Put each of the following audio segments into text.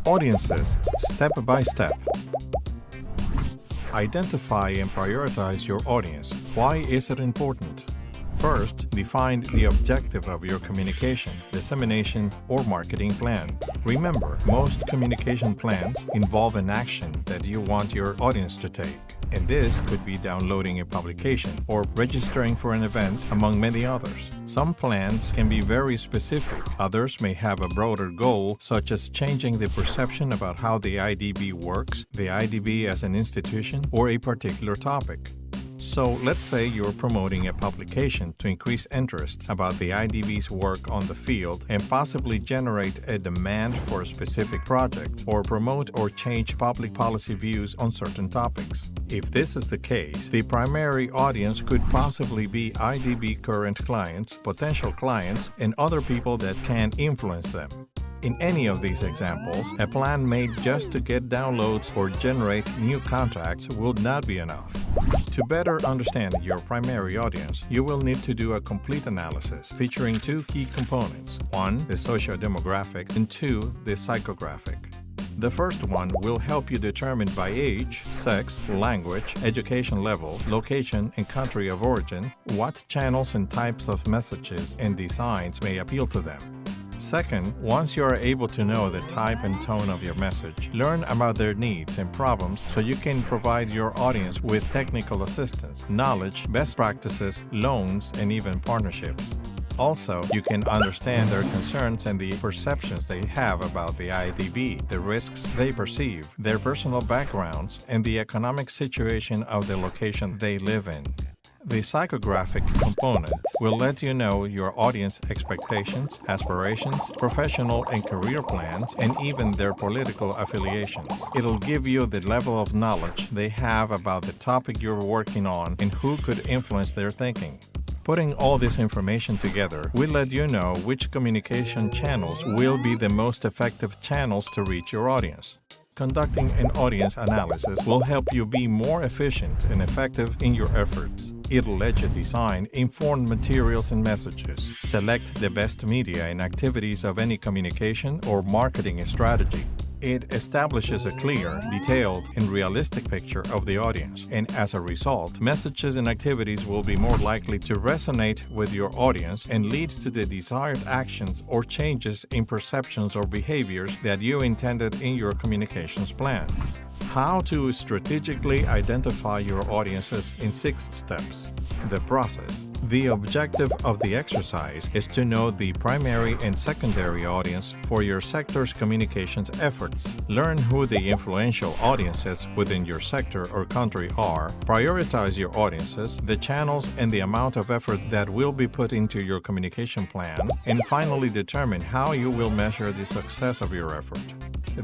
Audiences, step by step. Identify and prioritize your audience. Why is it important? First, define the objective of your communication, dissemination, or marketing plan. Remember, most communication plans involve an action that you want your audience to take, and this could be downloading a publication or registering for an event, among many others. Some plans can be very specific. Others may have a broader goal, such as changing the perception about how the IDB works, the IDB as an institution, or a particular topic. So let's say you're promoting a publication to increase interest about the IDB's work on the field and possibly generate a demand for a specific project, or promote or change public policy views on certain topics. If this is the case, the primary audience could possibly be IDB current clients, potential clients, and other people that can influence them. In any of these examples, a plan made just to get downloads or generate new contacts would not be enough. To better understand your primary audience, you will need to do a complete analysis featuring two key components: one, the socio-demographic, and two, the psychographic. The first one will help you determine by age, sex, language, education level, location, and country of origin what channels and types of messages and designs may appeal to them. Second, once you are able to know the type and tone of your message, learn about their needs and problems so you can provide your audience with technical assistance, knowledge, best practices, loans, and even partnerships. Also, you can understand their concerns and the perceptions they have about the IDB, the risks they perceive, their personal backgrounds, and the economic situation of the location they live in. The psychographic component will let you know your audience expectations, aspirations, professional and career plans, and even their political affiliations. It'll give you the level of knowledge they have about the topic you're working on and who could influence their thinking. Putting all this information together will let you know which communication channels will be the most effective channels to reach your audience. Conducting an audience analysis will help you be more efficient and effective in your efforts. It'll let you design informed materials and messages, select the best media and activities of any communication or marketing strategy. It establishes a clear, detailed, and realistic picture of the audience, and as a result, messages and activities will be more likely to resonate with your audience and lead to the desired actions or changes in perceptions or behaviors that you intended in your communications plan. How to strategically identify your audiences in 6 steps. The process. The objective of the exercise is to know the primary and secondary audience for your sector's communications efforts. Learn who the influential audiences within your sector or country are, prioritize your audiences, the channels, and the amount of effort that will be put into your communication plan, and finally determine how you will measure the success of your effort.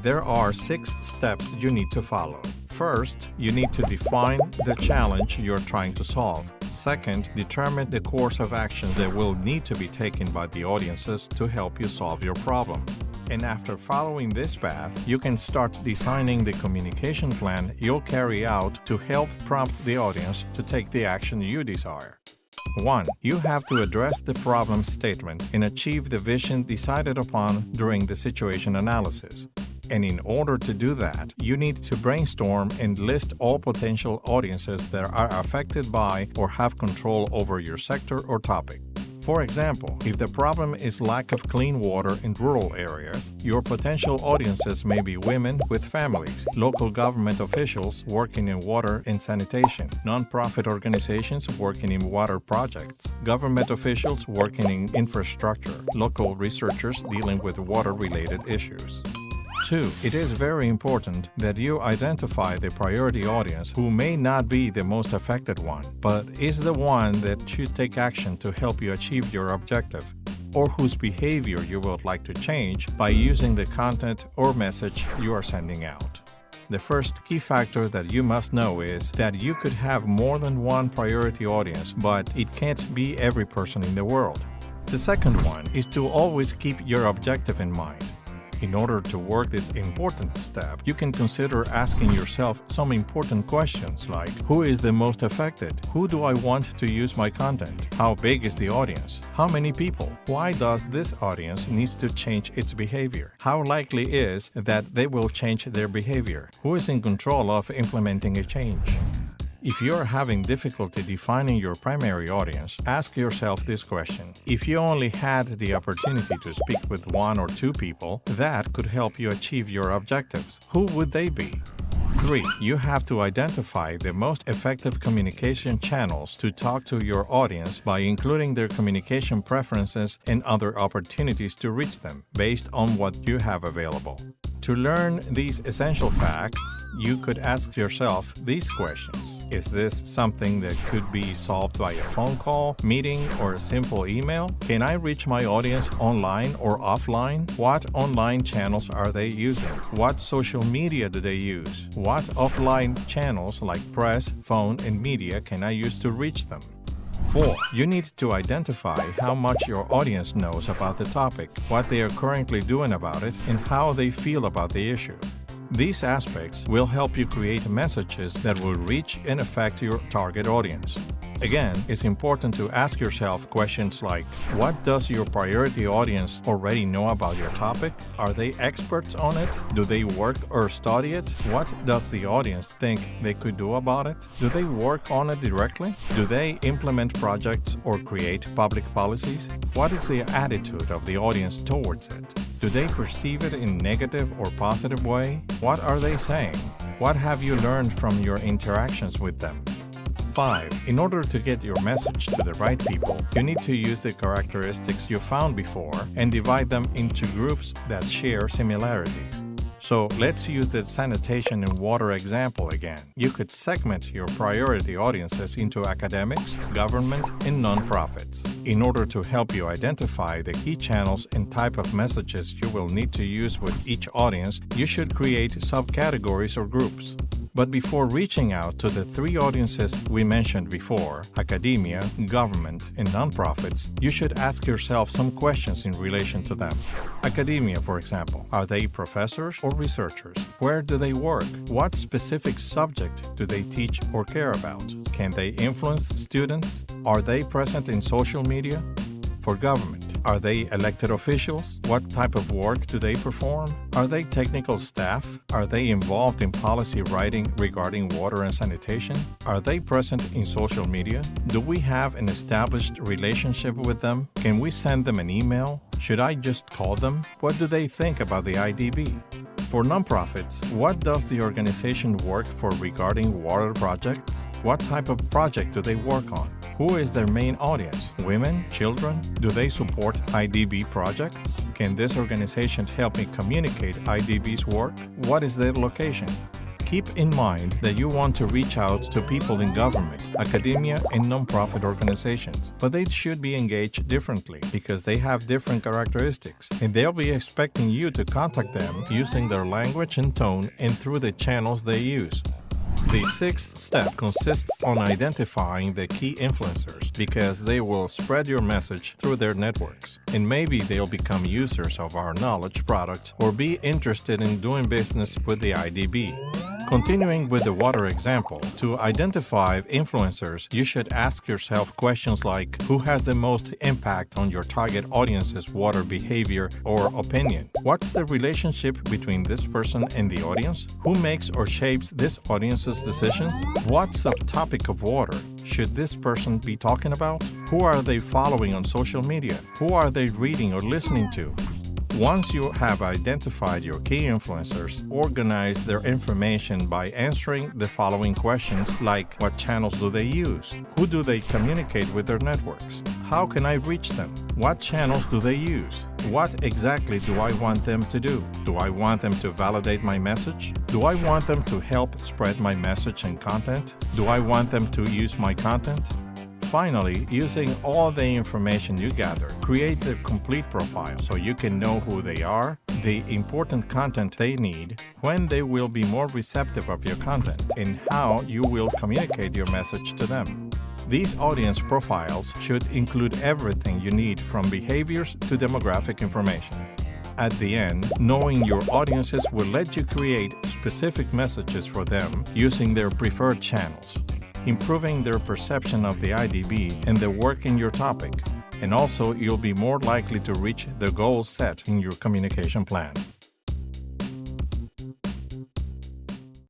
There are 6 steps you need to follow. First, you need to define the challenge you're trying to solve. Second, determine the course of action that will need to be taken by the audiences to help you solve your problem. And after following this path, you can start designing the communication plan you'll carry out to help prompt the audience to take the action you desire. 1. You have to address the problem statement and achieve the vision decided upon during the situation analysis. And in order to do that, you need to brainstorm and list all potential audiences that are affected by or have control over your sector or topic. For example, if the problem is lack of clean water in rural areas, your potential audiences may be women with families, local government officials working in water and sanitation, non-profit organizations working in water projects, government officials working in infrastructure, local researchers dealing with water-related issues. 2. It is very important that you identify the priority audience who may not be the most affected one, but is the one that should take action to help you achieve your objective, or whose behavior you would like to change by using the content or message you are sending out. The first key factor that you must know is that you could have more than one priority audience, but it can't be every person in the world. The second one is to always keep your objective in mind. In order to work this important step, you can consider asking yourself some important questions like, who is the most affected? Who do I want to use my content? How big is the audience? How many people? Why does this audience needs to change its behavior? How likely is that they will change their behavior? Who is in control of implementing a change? If you're having difficulty defining your primary audience, ask yourself this question. If you only had the opportunity to speak with one or two people, that could help you achieve your objectives. Who would they be? 3. You have to identify the most effective communication channels to talk to your audience by including their communication preferences and other opportunities to reach them based on what you have available. To learn these essential facts, you could ask yourself these questions. Is this something that could be solved by a phone call, meeting, or a simple email? Can I reach my audience online or offline? What online channels are they using? What social media do they use? What offline channels like press, phone, and media can I use to reach them? 4. You need to identify how much your audience knows about the topic, what they are currently doing about it, and how they feel about the issue. These aspects will help you create messages that will reach and affect your target audience. Again, it's important to ask yourself questions like, what does your priority audience already know about your topic? Are they experts on it? Do they work or study it? What does the audience think they could do about it? Do they work on it directly? Do they implement projects or create public policies? What is the attitude of the audience towards it? Do they perceive it in negative or positive way? What are they saying? What have you learned from your interactions with them? 5. In order to get your message to the right people, you need to use the characteristics you found before and divide them into groups that share similarities. So let's use the sanitation and water example again. You could segment your priority audiences into academics, government, and nonprofits. In order to help you identify the key channels and type of messages you will need to use with each audience, you should create subcategories or groups. But before reaching out to the 3 audiences we mentioned before, academia, government, and nonprofits, you should ask yourself some questions in relation to them. Academia, for example, are they professors or researchers? Where do they work? What specific subject do they teach or care about? Can they influence students? Are they present in social media? For government, are they elected officials? What type of work do they perform? Are they technical staff? Are they involved in policy writing regarding water and sanitation? Are they present in social media? Do we have an established relationship with them? Can we send them an email? Should I just call them? What do they think about the IDB? For nonprofits, what does the organization work for regarding water projects? What type of project do they work on? Who is their main audience? Women? Children? Do they support IDB projects? Can this organization help me communicate IDB's work? What is their location? Keep in mind that you want to reach out to people in government, academia, and nonprofit organizations, but they should be engaged differently because they have different characteristics, and they'll be expecting you to contact them using their language and tone and through the channels they use. The 6th step consists on identifying the key influencers because they will spread your message through their networks, and maybe they'll become users of our knowledge product or be interested in doing business with the IDB. Continuing with the water example, to identify influencers, you should ask yourself questions like, who has the most impact on your target audience's water behavior or opinion? What's the relationship between this person and the audience? Who makes or shapes this audience's decisions? What subtopic of water should this person be talking about? Who are they following on social media? Who are they reading or listening to? Once you have identified your key influencers, organize their information by answering the following questions like, what channels do they use? Who do they communicate with their networks? How can I reach them? What channels do they use? What exactly do I want them to do? Do I want them to validate my message? Do I want them to help spread my message and content? Do I want them to use my content? Finally, using all the information you gather, create the complete profile so you can know who they are, the important content they need, when they will be more receptive of your content, and how you will communicate your message to them. These audience profiles should include everything you need from behaviors to demographic information. At the end, knowing your audiences will let you create specific messages for them using their preferred channels, improving their perception of the IDB and the work in your topic, and also you'll be more likely to reach the goals set in your communication plan.